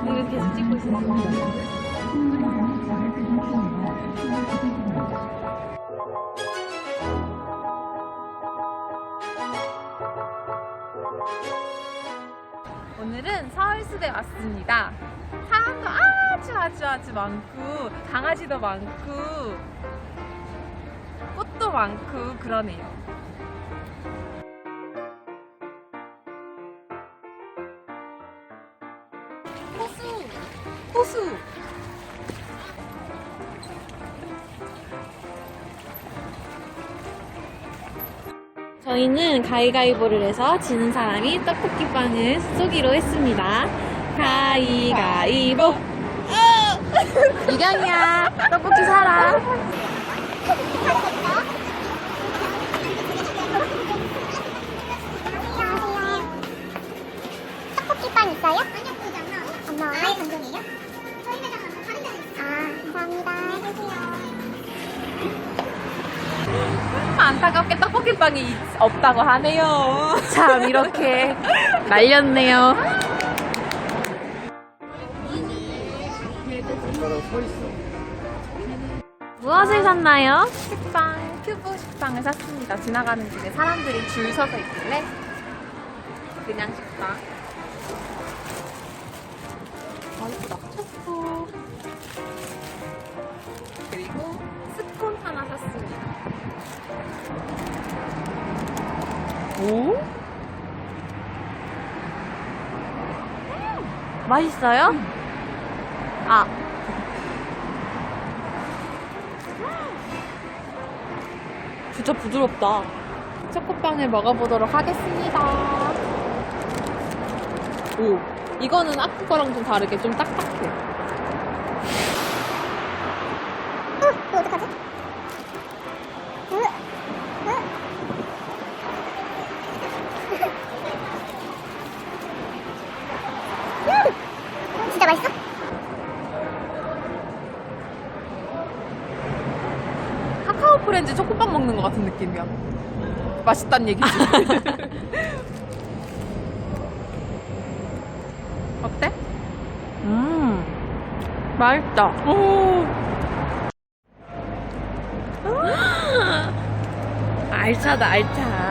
이거 계속 찍고 있어. 오늘은 서울숲에 왔습니다. 사람도 아주 많고 강아지도 많고 꽃도 많고 그러네요. 호수! 저희는 가위가위보를 해서 지는 사람이 떡볶이빵을 쏘기로 했습니다. 가위가위보! 유경이야, 떡볶이 사라. 떡볶이빵 있어요? 아니요, 그거 안 나와요. 안 나와요? 아예 감정이에요? 저희 매장 가서 다른 데는 있어요. 아, 감사합니다. 해주세요. 안타깝게 떡볶이빵이 없다고 하네요. 참 이렇게 말렸네요. 무엇을 샀나요? 식빵, 큐브 식빵을 샀습니다. 지나가는 길에 사람들이 줄 서서 있길래 그냥 식빵. 예쁘다. 초코. 그리고 스콘 하나 샀습니다. 오? 맛있어요? 아. 진짜 부드럽다. 초코빵을 먹어보도록 하겠습니다. 오. 이거는 아까 거랑 좀 다르게 좀 딱딱해. 이거 어떡하지? 진짜 맛있어? 카카오 프렌즈 초코빵 먹는 것 같은 느낌이야. 맛있단 얘기지. 어때? 맛있다. 오. 알차다, 알차.